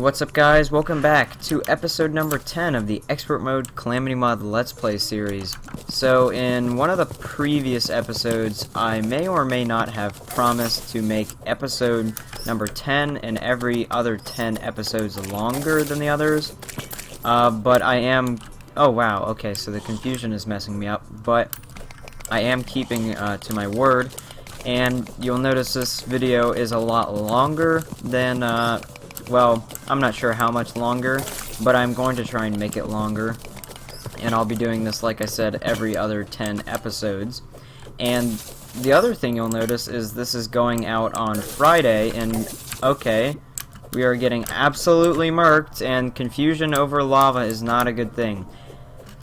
Hey, what's up guys? Welcome back to episode number 10 of the Expert Mode Calamity Mod Let's Play series. So, in one of the previous episodes, I may or may not have promised to make episode number 10 and every other 10 episodes longer than the others. But I am... Oh wow, okay, so the confusion is messing me up, but I am keeping to my word. And you'll notice this video is a lot longer than, well, I'm not sure how much longer, but I'm going to try and make it longer. And I'll be doing this, like I said, every other 10 episodes. And the other thing you'll notice is this is going out on Friday, and okay, we are getting absolutely murked, and confusion over lava is not a good thing.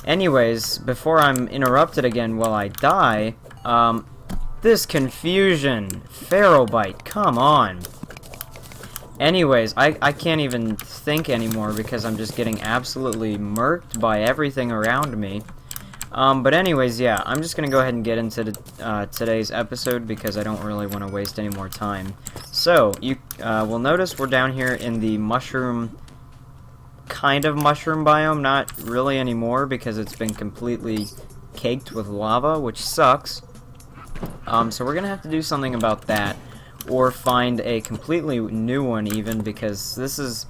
Anyways, before I'm interrupted again while I die, this confusion, Pharaoh Bite, come on. Anyways, I can't even think anymore because I'm just getting absolutely murked by everything around me. But anyways, yeah, I'm just gonna go ahead and get into today's episode because I don't really want to waste any more time. So, you will notice we're down here in the kind of mushroom biome, not really anymore because it's been completely caked with lava, which sucks. So we're gonna have to do something about that, or find a completely new one even, because this is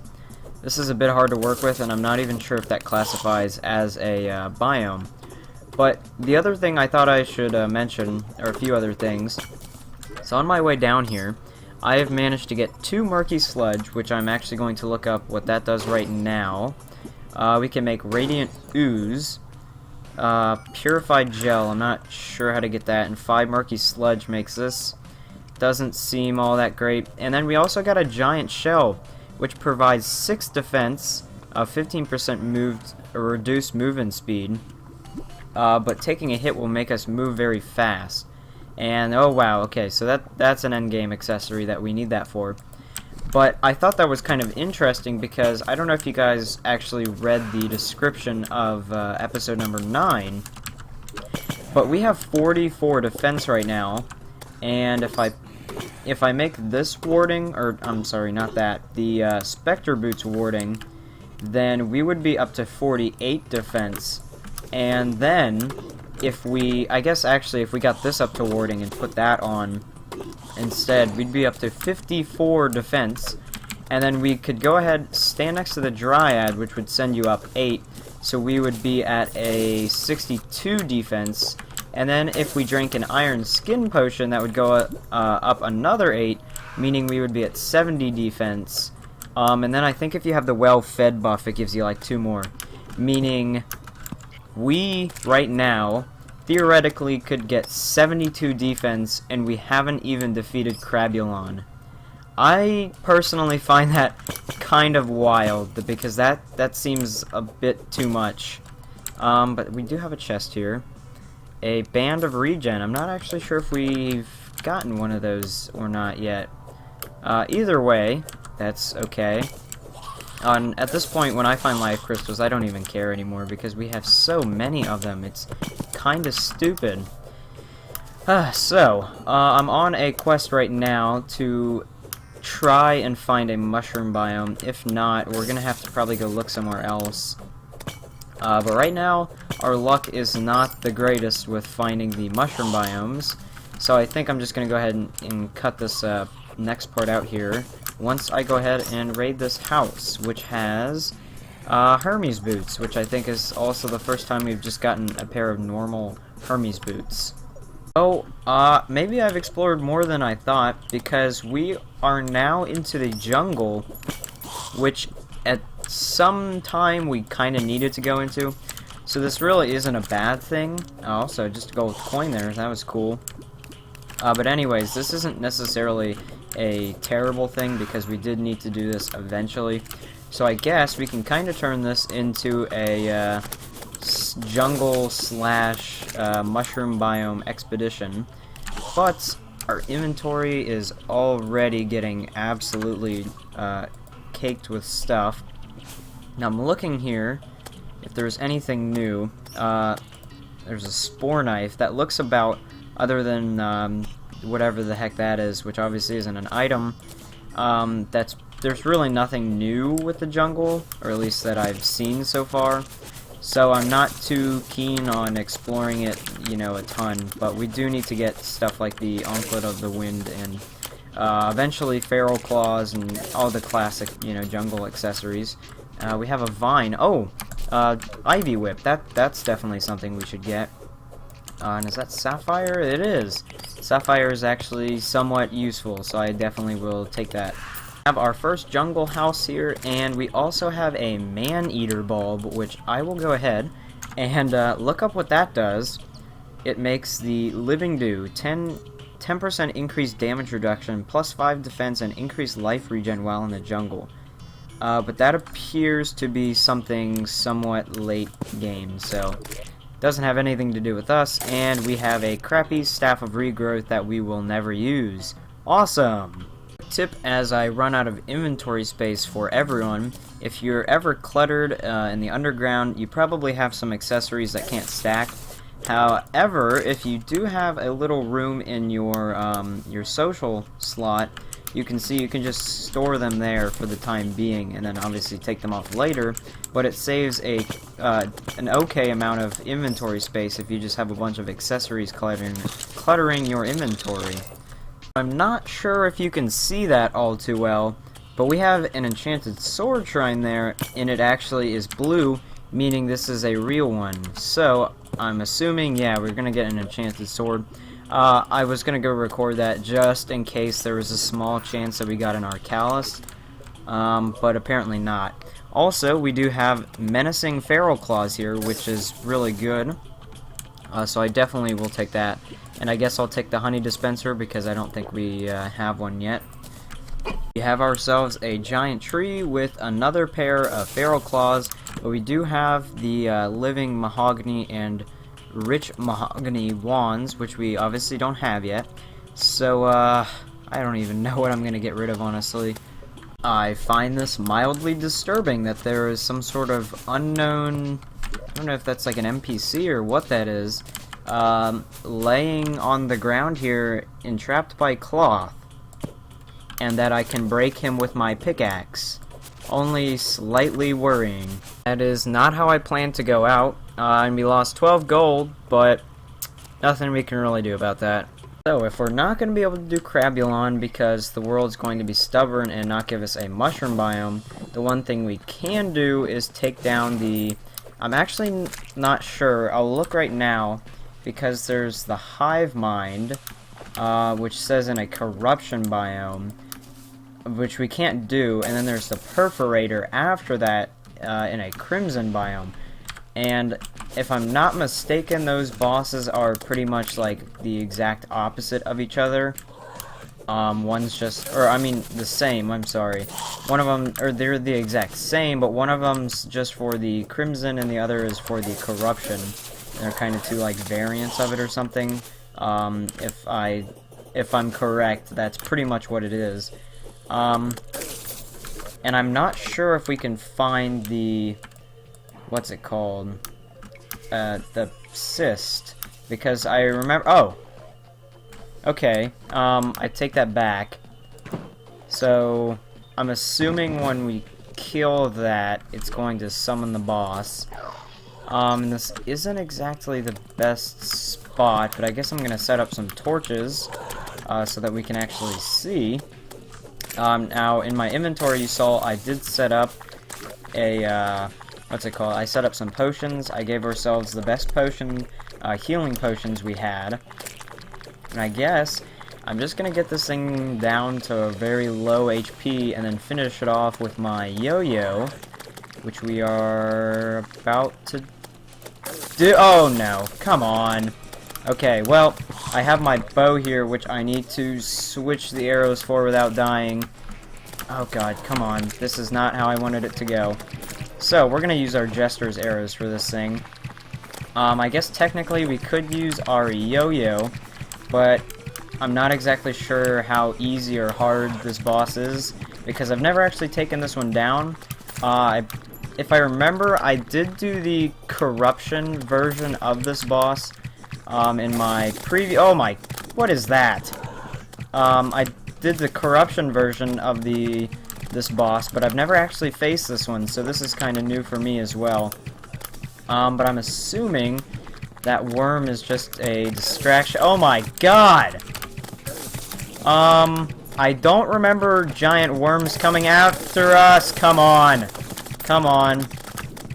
a bit hard to work with, and I'm not even sure if that classifies as a biome. But the other thing I thought I should mention, or a few other things. So on my way down here, I have managed to get 2 murky sludge, which I'm actually going to look up what that does right now. We can make radiant ooze. Purified gel, I'm not sure how to get that, and 5 murky sludge makes this. Doesn't seem all that great. And then we also got a giant shell, which provides 6 defense, 15% reduced movement speed, but taking a hit will make us move very fast. And oh wow, okay, so that's an endgame accessory that we need that for. But I thought that was kind of interesting because I don't know if you guys actually read the description of episode number 9, but we have 44 defense right now, and if I make this warding, or I'm sorry, not that, the Spectre Boots warding, then we would be up to 48 defense, and then if we, I guess actually if we got this up to warding and put that on instead, we'd be up to 54 defense, and then we could go ahead, stand next to the Dryad, which would send you up 8, so we would be at a 62 defense, and then if we drank an Iron Skin Potion, that would go up another 8, meaning we would be at 70 defense, and then I think if you have the Well-Fed buff, it gives you like 2 more, meaning we, right now, theoretically could get 72 defense, and we haven't even defeated Crabulon. I personally find that kind of wild, because that seems a bit too much. But we do have a chest here. A Band of Regen. I'm not actually sure if we've gotten one of those or not yet. Either way, that's okay. At this point, when I find life crystals, I don't even care anymore because we have so many of them. It's kind of stupid. I'm on a quest right now to try and find a mushroom biome. If not, we're gonna have to probably go look somewhere else. But right now, our luck is not the greatest with finding the mushroom biomes, so I think I'm just gonna go ahead and cut this next part out here once I go ahead and raid this house, which has Hermes boots, which I think is also the first time we've just gotten a pair of normal Hermes boots. Oh, maybe I've explored more than I thought, because we are now into the jungle, which at some time we kind of needed to go into, so this really isn't a bad thing. Also, just a gold coin there, that was cool. But anyways, this isn't necessarily a terrible thing because we did need to do this eventually. So I guess we can kind of turn this into a jungle slash mushroom biome expedition. But our inventory is already getting absolutely caked with stuff. Now I'm looking here if there's anything new. There's a spore knife that looks about, other than whatever the heck that is, which obviously isn't an item, that's there's really nothing new with the jungle, or at least that I've seen so far. So I'm not too keen on exploring it, you know, a ton. But we do need to get stuff like the Anklet of the Wind and eventually Feral Claws and all the classic, you know, jungle accessories. We have a vine. Oh, Ivy Whip. That's definitely something we should get. And is that Sapphire? It is. Sapphire is actually somewhat useful, so I definitely will take that. We have our first jungle house here, and we also have a man-eater bulb, which I will go ahead and look up what that does. It makes the Living Dew 10% increased damage reduction, plus 5 defense, and increased life regen while in the jungle. But that appears to be something somewhat late game, so doesn't have anything to do with us, and we have a crappy Staff of Regrowth that we will never use. Awesome! Tip as I run out of inventory space for everyone, if you're ever cluttered in the underground, you probably have some accessories that can't stack. However, if you do have a little room in your social slot, you can see you can just store them there for the time being, and then obviously take them off later. But it saves an okay amount of inventory space if you just have a bunch of accessories cluttering your inventory. I'm not sure if you can see that all too well, but we have an enchanted sword shrine there, and it actually is blue, meaning this is a real one. So I'm assuming, yeah, we're gonna get an enchanted sword. I was gonna go record that just in case there was a small chance that we got an Arcalis, but apparently not. Also, we do have menacing Feral Claws here, which is really good. So I definitely will take that. And I guess I'll take the honey dispenser because I don't think we have one yet. We have ourselves a giant tree with another pair of Feral Claws, but we do have the living mahogany and rich mahogany wands, which we obviously don't have yet. So, I don't even know what I'm gonna get rid of, honestly. I find this mildly disturbing that there is some sort of unknown, I don't know if that's like an NPC or what that is, laying on the ground here, entrapped by cloth, and that I can break him with my pickaxe. Only slightly worrying. That is not how I plan to go out, and we lost 12 gold, but nothing we can really do about that. So, if we're not going to be able to do Crabulon because the world's going to be stubborn and not give us a mushroom biome, the one thing we can do is take down the... I'm actually not sure. I'll look right now, because there's the Hive Mind, which says in a corruption biome, which we can't do, and then there's the Perforator after that in a crimson biome. And if I'm not mistaken, those bosses are pretty much like the exact opposite of each other. One's just, or I mean the same, I'm sorry. One of them, or they're the exact same, but one of them's just for the crimson and the other is for the corruption. And they're kind of two like variants of it or something. If I'm correct, that's pretty much what it is. And I'm not sure if we can find the, what's it called? The cyst, because I remember, oh! Okay, I take that back. So, I'm assuming when we kill that, it's going to summon the boss. And this isn't exactly the best spot, but I guess I'm gonna set up some torches, so that we can actually see. Now, in my inventory, you saw I did set up a, what's it called? I set up some potions. I gave ourselves the best potion, healing potions we had. And I guess I'm just gonna get this thing down to a very low HP and then finish it off with my yo-yo, which we are about to do. Oh no, come on. Okay, well, I have my bow here, which I need to switch the arrows for without dying. Oh god, come on. This is not how I wanted it to go. So, we're gonna use our Jester's arrows for this thing. I guess technically we could use our yo-yo, but I'm not exactly sure how easy or hard this boss is, because I've never actually taken this one down. If I remember, I did do the corruption version of this boss, in my oh my, what is that? I did the corruption version of the this boss, but I've never actually faced this one, so this is kind of new for me as well. But I'm assuming that worm is just a distraction. Oh my god! I don't remember giant worms coming after us. Come on. Come on.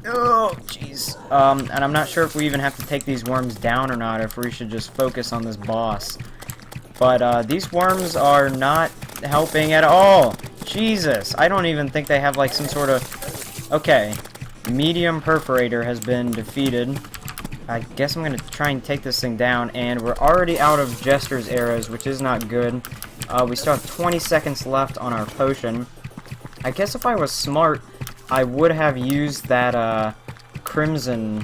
Oh, jeez. And I'm not sure if we even have to take these worms down or not, or if we should just focus on this boss. But, these worms are not helping at all. Jesus. I don't even think they have, like, some sort of... Okay. Medium Perforator has been defeated. I guess I'm gonna try and take this thing down, and we're already out of Jester's arrows, which is not good. We still have 20 seconds left on our potion. I guess if I was smart, I would have used that, Crimson...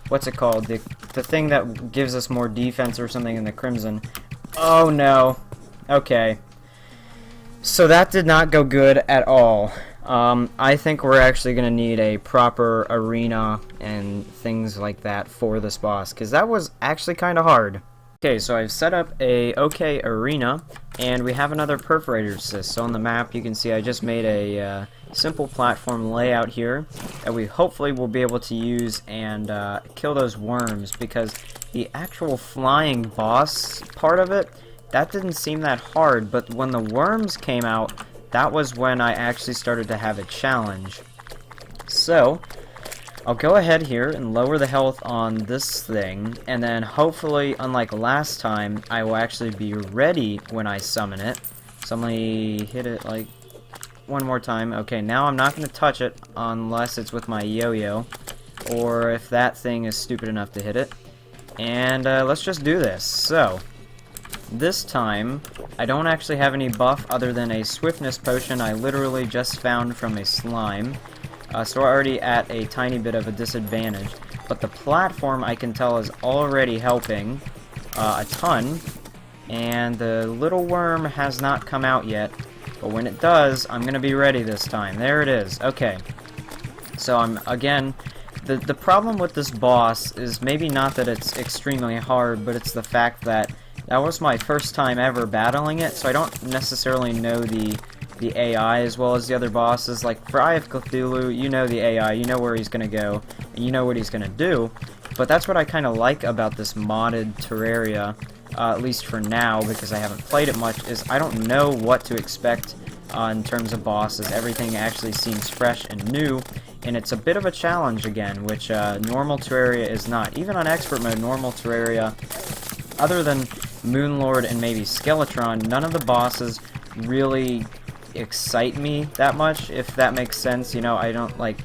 What's it called? The thing that gives us more defense or something in the Crimson. Oh, no. Okay. So that did not go good at all. I think we're actually going to need a proper arena and things like that for this boss, because that was actually kind of hard. Okay, so I've set up a okay arena, and we have another perforator assist. So on the map, you can see I just made a simple platform layout here that we hopefully will be able to use and kill those worms, because the actual flying boss part of it, that didn't seem that hard, but when the worms came out, that was when I actually started to have a challenge. So, I'll go ahead here and lower the health on this thing, and then hopefully, unlike last time, I will actually be ready when I summon it. So I'm going to hit it like one more time. Okay, now I'm not going to touch it unless it's with my yo-yo, or if that thing is stupid enough to hit it. And let's just do this. So, this time, I don't actually have any buff other than a swiftness potion I literally just found from a slime. So we're already at a tiny bit of a disadvantage. But the platform, I can tell, is already helping a ton. And the little worm has not come out yet. But when it does, I'm going to be ready this time. There it is. Okay. So I'm, again, the problem with this boss is maybe not that it's extremely hard, but it's the fact that that was my first time ever battling it, so I don't necessarily know the AI as well as the other bosses. Like, for Eye of Cthulhu, you know the AI, you know where he's gonna go, and you know what he's gonna do. But that's what I kind of like about this modded Terraria, at least for now, because I haven't played it much, is I don't know what to expect in terms of bosses. Everything actually seems fresh and new, and it's a bit of a challenge again, which normal Terraria is not. Even on Expert Mode, normal Terraria, other than Moonlord and maybe Skeletron, none of the bosses really excite me that much, if that makes sense. You know, I don't, like,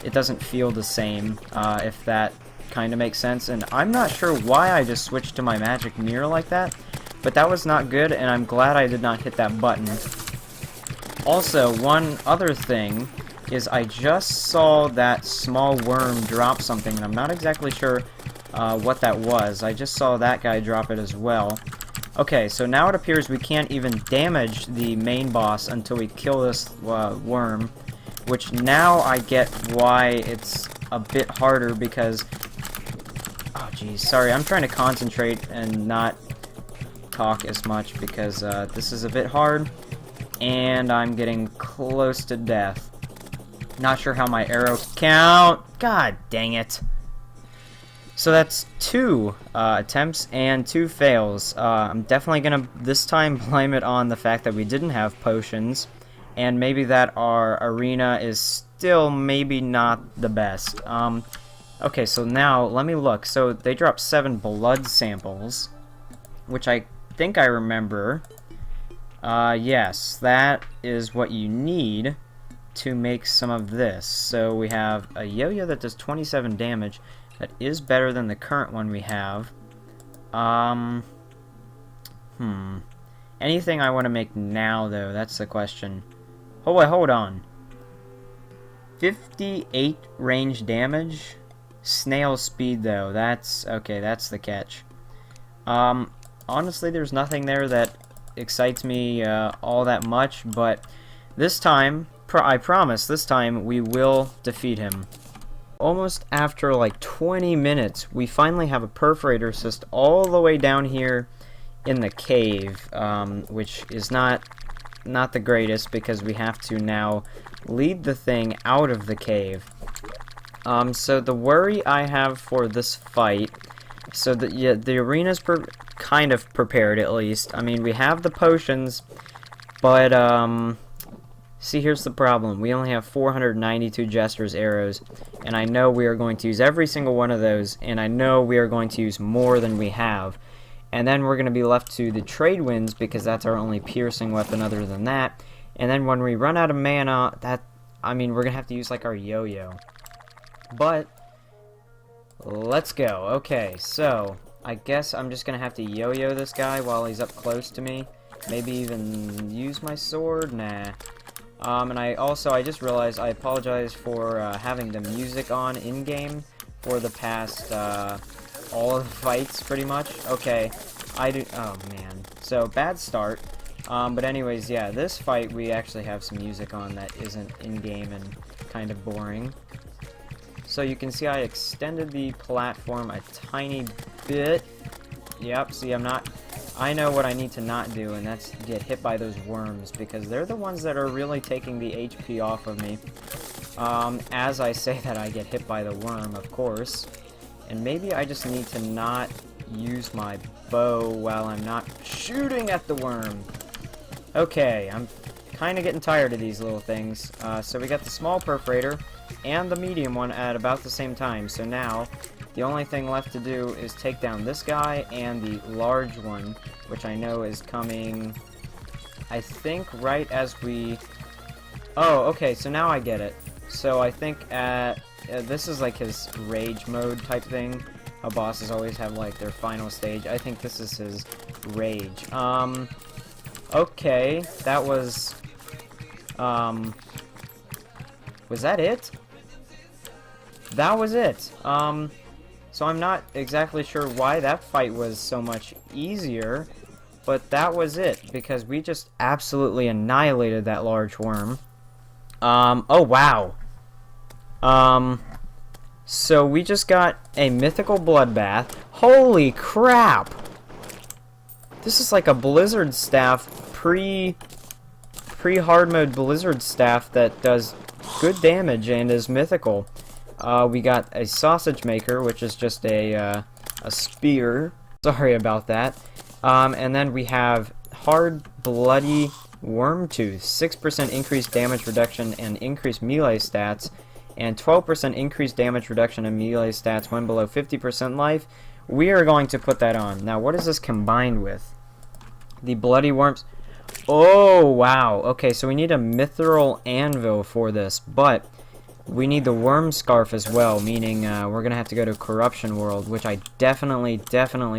it doesn't feel the same, if that kind of makes sense. And I'm not sure why I just switched to my magic mirror like that, but that was not good, and I'm glad I did not hit that button. Also, one other thing is I just saw that small worm drop something, and I'm not exactly sure what that was. I just saw that guy drop it as well. Okay, so now it appears we can't even damage the main boss until we kill this worm, which now I get why it's a bit harder, because... Oh, geez, sorry, I'm trying to concentrate and not talk as much, because this is a bit hard, and I'm getting close to death. Not sure how my arrows count. God dang it. So that's 2 attempts and 2 fails. I'm definitely gonna this time blame it on the fact that we didn't have potions, and maybe that our arena is still maybe not the best. Okay, so now let me look. So they dropped 7 blood samples, which I think I remember. Yes, that is what you need to make some of this. So we have a yo-yo that does 27 damage. That is better than the current one we have. Anything I want to make now, though, that's the question. Oh, wait, hold on. 58 range damage? Snail speed, though. That's... okay, that's the catch. Honestly, there's nothing there that excites me all that much, but this time, I promise, this time we will defeat him. Almost after like 20 minutes, we finally have a perforator assist all the way down here in the cave, which is not not the greatest because we have to now lead the thing out of the cave. So the worry I have for this fight, so that yeah, the arena's kind of prepared at least. I mean, we have the potions, but see, here's the problem. We only have 492 Jester's arrows, and I know we are going to use every single one of those, and I know we are going to use more than we have. And then we're going to be left to the trade winds because that's our only piercing weapon other than that. And then when we run out of mana, I mean, we're going to have to use like our yo-yo. But let's go. Okay, so I guess I'm just going to have to yo-yo this guy while he's up close to me. Maybe even use my sword? Nah. And I just realized I apologize for having the music on in-game for the past all of the fights, pretty much. Okay, oh man. So, bad start. But anyways, yeah, this fight we actually have some music on that isn't in-game and kind of boring. So you can see I extended the platform a tiny bit. Yep, see, I know what I need to not do, and that's get hit by those worms, because they're the ones that are really taking the HP off of me. As I say that, I get hit by the worm, of course. And maybe I just need to not use my bow while I'm not shooting at the worm. Okay, I'm kind of getting tired of these little things. So we got the small perforator and the medium one at about the same time. So now, the only thing left to do is take down this guy and the large one, which I know is coming, I think, right as we... Oh, okay, so now I get it. So I think this is like his rage mode type thing. How bosses always have like their final stage. I think this is his rage. Okay, that was that it? That was it. So I'm not exactly sure why that fight was so much easier, but that was it, because we just absolutely annihilated that large worm. Oh wow. So we just got a Mythical Bloodbath. Holy crap! This is like a Blizzard staff, pre-hard mode Blizzard staff that does good damage and is mythical. We got a sausage maker, which is just a spear. Sorry about that. And then we have hard bloody worm tooth, 6% increased damage reduction and increased melee stats, and 12% increased damage reduction and melee stats when below 50% life. We are going to put that on. Now, what is this combined with? The bloody worms. Oh, wow. Okay, so we need a mithril anvil for this, but we need the worm scarf as well, meaning we're going to have to go to Corruption World, which I definitely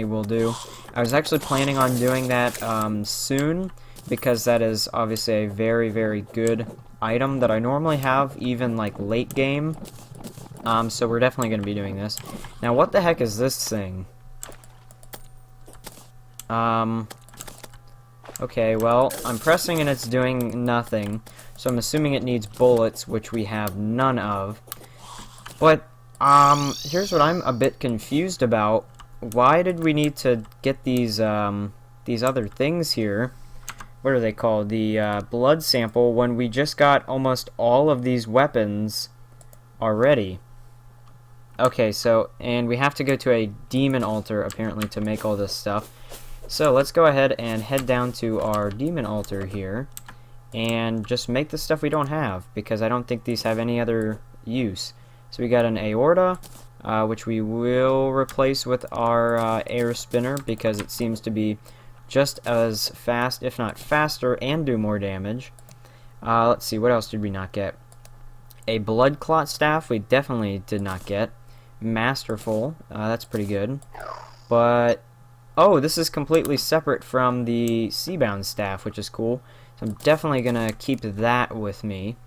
will do. I was actually planning on doing that soon, because that is obviously a very good item that I normally have, even like late game. So we're definitely going to be doing this. Now, what the heck is this thing? Okay, well, I'm pressing and it's doing nothing, so I'm assuming it needs bullets, which we have none of. But, here's what I'm a bit confused about. Why did we need to get these other things here? What are they called? The, blood sample, when we just got almost all of these weapons already. Okay, so, and we have to go to a demon altar, apparently, to make all this stuff. So let's go ahead and head down to our demon altar here and just make the stuff we don't have, because I don't think these have any other use. So we got an aorta, which we will replace with our air spinner, because it seems to be just as fast, if not faster, and do more damage. Let's see, what else did we not get? A blood clot staff we definitely did not get. Masterful, that's pretty good. But oh, this is completely separate from the Seabound staff, which is cool. So I'm definitely going to keep that with me.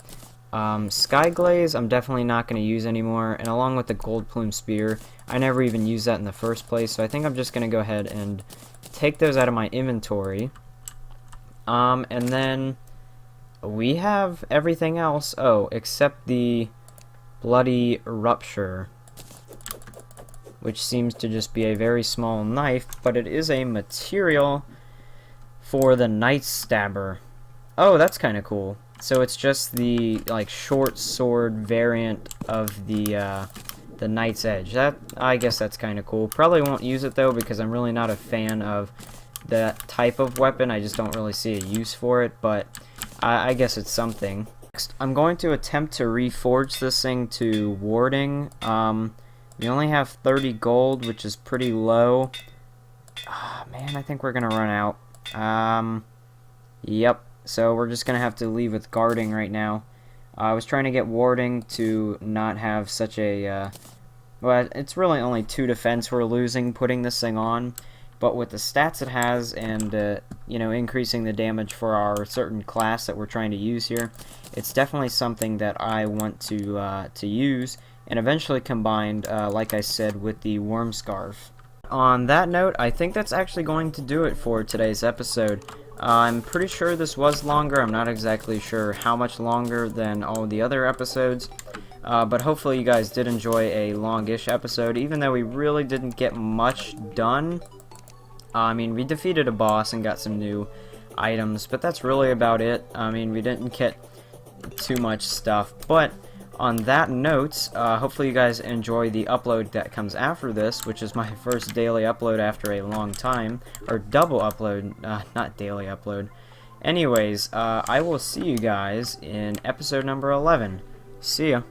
Sky Glaze, I'm definitely not going to use anymore. And along with the Gold Plume Spear, I never even used that in the first place. So I think I'm just going to go ahead and take those out of my inventory. And then we have everything else. Oh, except the Bloody Rupture, which seems to just be a very small knife, but it is a material for the Night Stabber. Oh, that's kind of cool. So it's just the like short sword variant of the Knight's Edge. That, I guess that's kind of cool. Probably won't use it though because I'm really not a fan of that type of weapon. I just don't really see a use for it, but I guess it's something. Next, I'm going to attempt to reforge this thing to warding. We only have 30 gold, which is pretty low. Man, I think we're gonna run out. Yep. So we're just gonna have to leave with guarding right now. I was trying to get warding to not have such a, well, it's really only 2 defense we're losing putting this thing on, but with the stats it has and, you know, increasing the damage for our certain class that we're trying to use here, it's definitely something that I want to use, and eventually combined, like I said, with the Worm Scarf. On that note, I think that's actually going to do it for today's episode. I'm pretty sure this was longer. I'm not exactly sure how much longer than all the other episodes, but hopefully you guys did enjoy a longish episode, even though we really didn't get much done. I mean, we defeated a boss and got some new items, but that's really about it. I mean, we didn't get too much stuff, but on that note, hopefully you guys enjoy the upload that comes after this, which is my first daily upload after a long time, or double upload, not daily upload. Anyways, I will see you guys in episode number 11. See ya.